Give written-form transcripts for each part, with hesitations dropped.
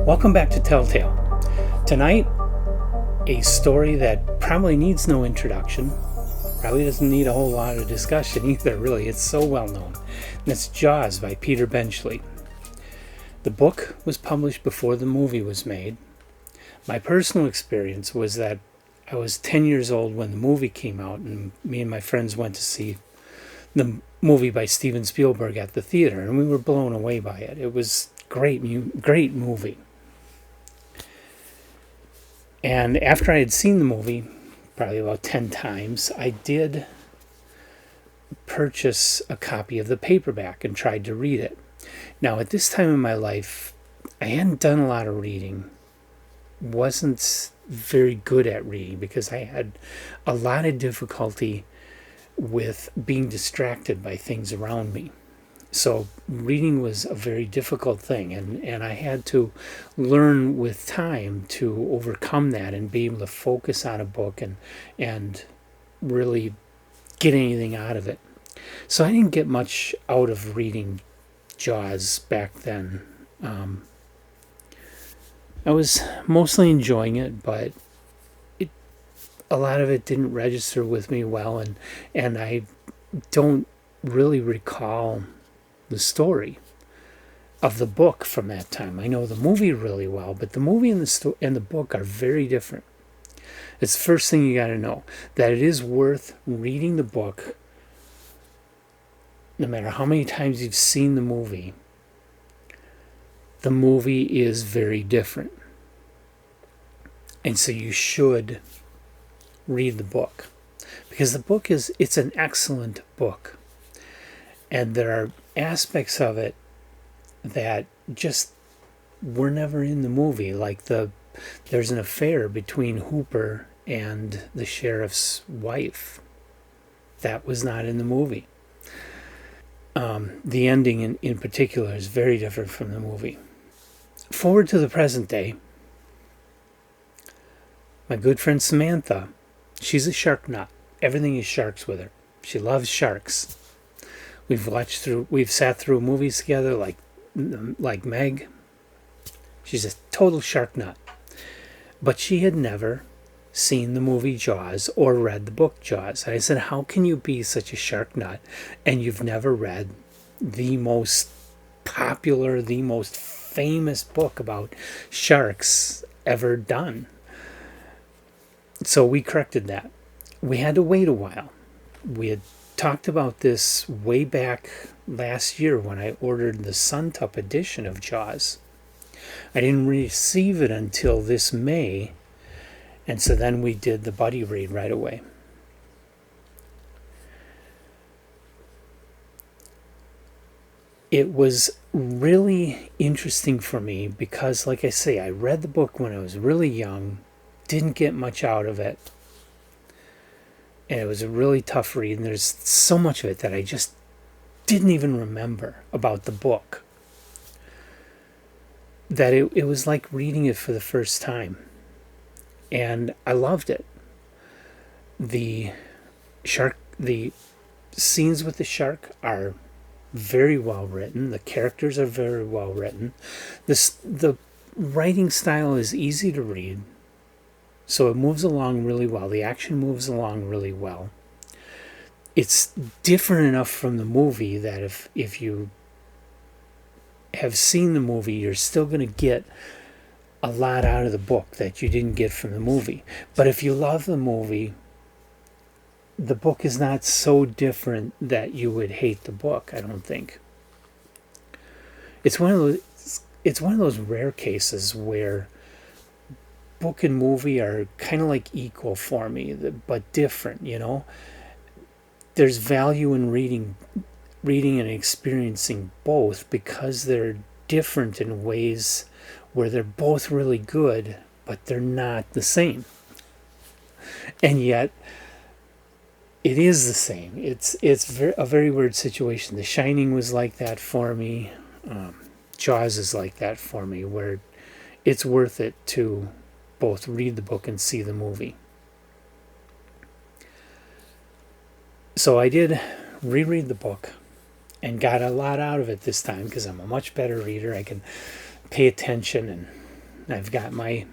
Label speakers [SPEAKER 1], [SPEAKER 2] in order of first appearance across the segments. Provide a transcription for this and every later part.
[SPEAKER 1] Welcome back to Telltale. Tonight, a story that probably needs no introduction. Probably doesn't need a whole lot of discussion either, really. It's so well known. And it's Jaws by Peter Benchley. The book was published before the movie was made. My personal experience was that I was 10 years old when the movie came out, and me and my friends went to see the movie by Steven Spielberg at the theater, and we were blown away by it. It was great movie. And after I had seen the movie, probably about 10 times, I did purchase a copy of the paperback and tried to read it. Now, at this time in my life, I hadn't done a lot of reading, wasn't very good at reading because I had a lot of difficulty with being distracted by things around me. So reading was a very difficult thing, and I had to learn with time to overcome that and be able to focus on a book and really get anything out of it. So I didn't get much out of reading Jaws back then. I was mostly enjoying it, but a lot of it didn't register with me well, and I don't really recall the story of the book from that time. I know the movie really well, but the movie and the book are very different. It's the first thing you got to know, that it is worth reading the book no matter how many times you've seen the movie. The movie is very different. And so you should read the book, because the book it's an excellent book. And there are aspects of it that just were never in the movie, like there's an affair between Hooper and the sheriff's wife. That was not in the movie. The ending in particular is very different from the movie. Forward to the present day, my good friend Samantha, she's a shark nut. Everything is sharks with her. She loves sharks. We've sat through movies together like Meg. She's a total shark nut. But she had never seen the movie Jaws or read the book Jaws. And I said, how can you be such a shark nut and you've never read the most popular, the most famous book about sharks ever done? So we corrected that. We had to wait a while. We had talked about this way back last year when I ordered the Suntop edition of Jaws. I didn't receive it until this May, and so then we did the buddy read right away. It was really interesting for me because, like I say, I read the book when I was really young, didn't get much out of it. And it was a really tough read, and there's so much of it that I just didn't even remember about the book. That it was like reading it for the first time. And I loved it. The scenes with the shark are very well written. The characters are very well written. The writing style is easy to read. So it moves along really well. The action moves along really well. It's different enough from the movie that if you have seen the movie, you're still going to get a lot out of the book that you didn't get from the movie. But if you love the movie, the book is not so different that you would hate the book, I don't think. It's one of those rare cases where book and movie are kind of like equal for me, but different, There's value in reading and experiencing both because they're different in ways where they're both really good, but they're not the same. And yet, it is the same. It's a very weird situation. The Shining was like that for me. Jaws is like that for me, where it's worth it to both read the book and see the movie. So I did reread the book and got a lot out of it this time because I'm a much better reader. I can pay attention and I've got my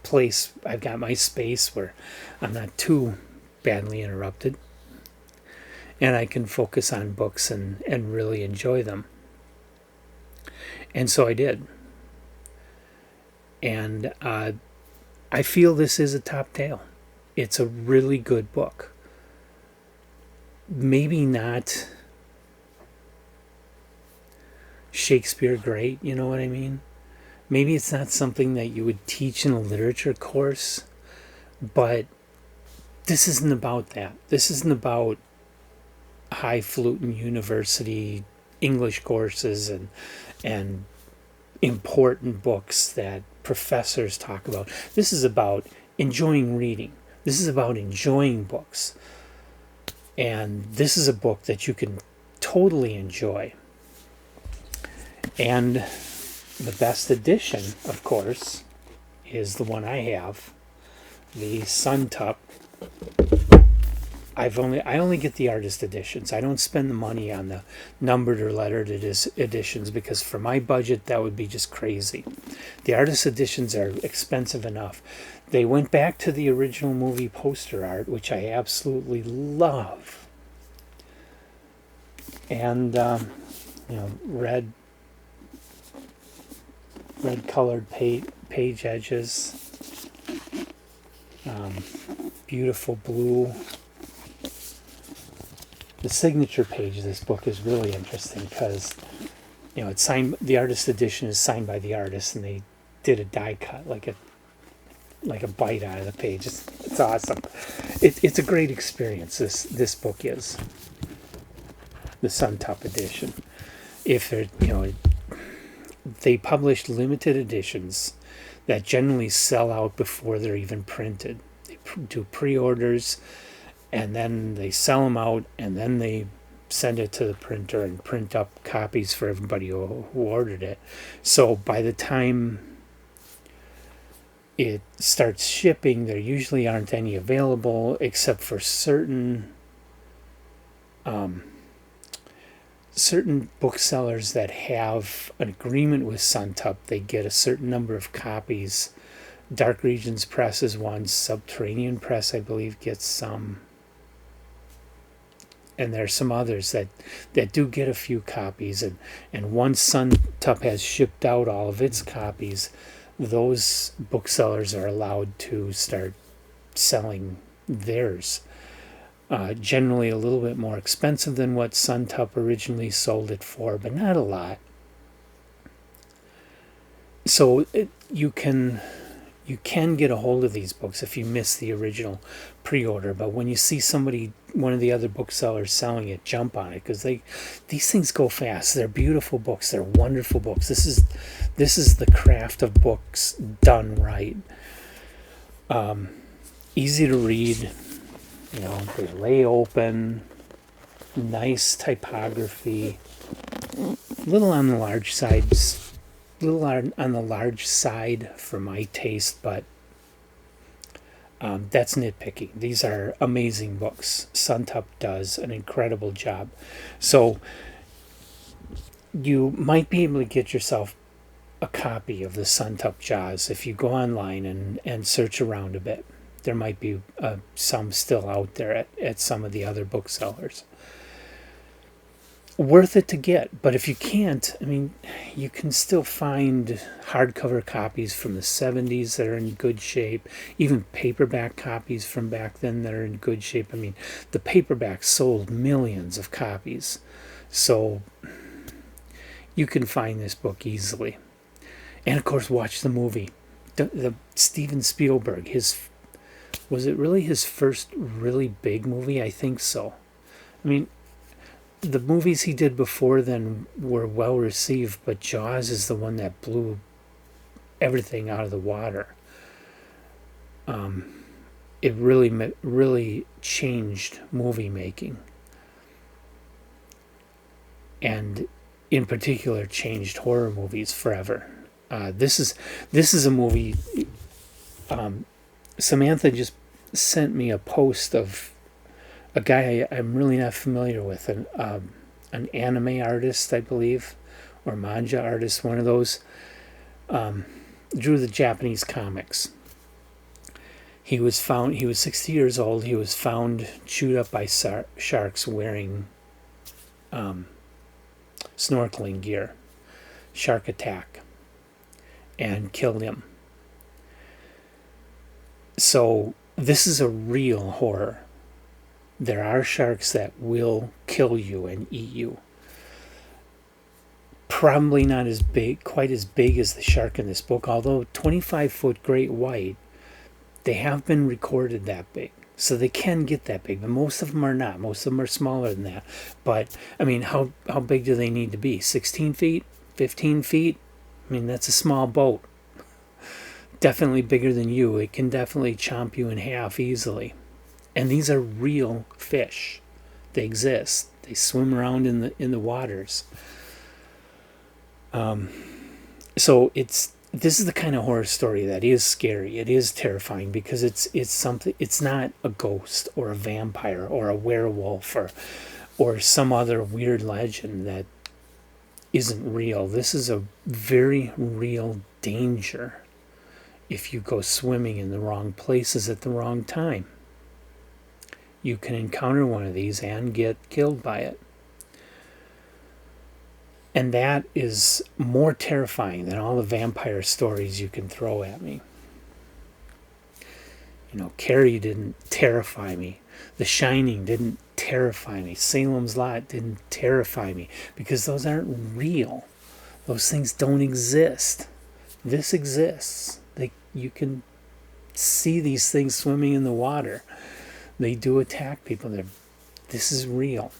[SPEAKER 1] place, I've got my space where I'm not too badly interrupted, and I can focus on books and really enjoy them. And so I did. And I feel this is a top tale. It's a really good book. Maybe not Shakespeare great, you know what I mean? Maybe it's not something that you would teach in a literature course, but this isn't about that. This isn't about highfalutin university English courses and important books that professors talk about. This is about enjoying reading. This is about enjoying books. And this is a book that you can totally enjoy. And the best edition, of course, is the one I have, the Suntup. I only get the artist editions. I don't spend the money on the numbered or lettered editions, because for my budget that would be just crazy. The artist editions are expensive enough. They went back to the original movie poster art, which I absolutely love. And red colored page edges, beautiful blue. The signature page of this book is really interesting because, it's signed. The artist edition is signed by the artist, and they did a die cut, like a bite out of the page. It's awesome. It's a great experience. This book is the Suntup edition. If they publish limited editions that generally sell out before they're even printed. They do pre-orders, and then they sell them out, and then they send it to the printer and print up copies for everybody who ordered it. So by the time it starts shipping, there usually aren't any available, except for certain booksellers that have an agreement with Suntup. They get a certain number of copies. Dark Regions Press is one. Subterranean Press, I believe, gets some. And there's some others that do get a few copies. And once Suntup has shipped out all of its copies, those booksellers are allowed to start selling theirs. Generally a little bit more expensive than what Suntup originally sold it for, but not a lot. So you can get a hold of these books if you miss the original pre-order, but when you see one of the other booksellers selling it, jump on it, because these things go fast. They're beautiful books. They're wonderful books. This is the craft of books done right. Easy to read. They lay open, nice typography, little on the large side for my taste, but that's nitpicking. These are amazing books. Suntup does an incredible job. So you might be able to get yourself a copy of the Suntup Jaws if you go online and search around a bit. There might be some still out there at some of the other booksellers. Worth it to get, but if you can't, you can still find hardcover copies from the 70s that are in good shape, even paperback copies from back then that are in good shape. The paperback sold millions of copies, so you can find this book easily. And of course, watch the movie. The Steven Spielberg, was it really his first really big movie? I think so. The movies he did before then were well received, but Jaws is the one that blew everything out of the water. It really changed movie making, and in particular changed horror movies forever. This is a movie. Samantha just sent me a post of a guy I'm really not familiar with, an anime artist, I believe, or manga artist, one of those. drew the Japanese comics. He was 60 years old. He was found chewed up by sharks wearing snorkeling gear. Shark attack. And killed him. So this is a real horror. There are sharks that will kill you and eat you. Probably not as big, quite as big as the shark in this book, although 25-foot great white, they have been recorded that big. So they can get that big, but most of them are not. Most of them are smaller than that. But, I mean, how big do they need to be? 16 feet? 15 feet? I mean, that's a small boat. Definitely bigger than you. It can definitely chomp you in half easily. And these are real fish. They exist. They swim around in the waters. So this is the kind of horror story that is scary. It is terrifying because it's something. It's not a ghost or a vampire or a werewolf or some other weird legend that isn't real. This is a very real danger if you go swimming in the wrong places at the wrong time. You can encounter one of these and get killed by it. And that is more terrifying than all the vampire stories you can throw at me. You know, Carrie didn't terrify me. The Shining didn't terrify me. Salem's Lot didn't terrify me because those aren't real. Those things don't exist. This exists. You can see these things swimming in the water. They do attack people. This is real.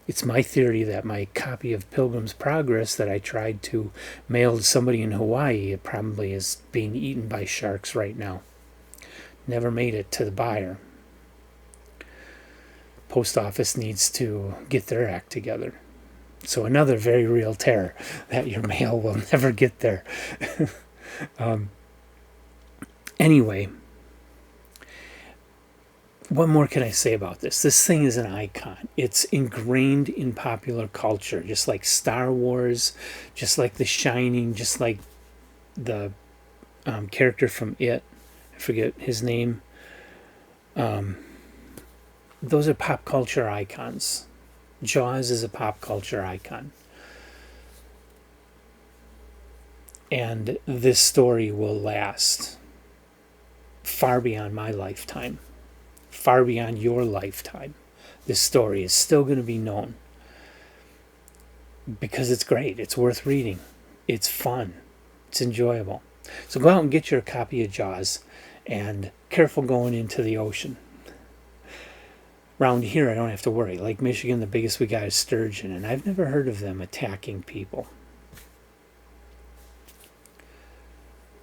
[SPEAKER 1] It's my theory that my copy of Pilgrim's Progress that I tried to mail to somebody in Hawaii, it probably is being eaten by sharks right now. Never made it to the buyer. Post office needs to get their act together. So another very real terror that your mail will never get there. Anyway, what more can I say about this? This thing is an icon. It's ingrained in popular culture, just like Star Wars, just like The Shining, just like the character from It. I forget his name. Those are pop culture icons. Jaws is a pop culture icon. And this story will last far beyond my lifetime, far beyond your lifetime. This story is still going to be known because it's great. It's worth reading. It's fun. It's enjoyable. So go out and get your copy of Jaws, and careful going into the ocean. Around here, I don't have to worry. Lake Michigan, the biggest we got is sturgeon, and I've never heard of them attacking people.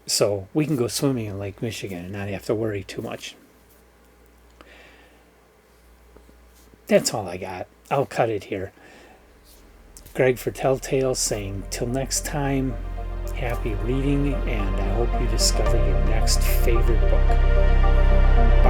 [SPEAKER 1] So we can go swimming in Lake Michigan and not have to worry too much. That's all I got. I'll cut it here. Greg for Telltale saying, till next time, happy reading, and I hope you discover your next favorite book. Bye.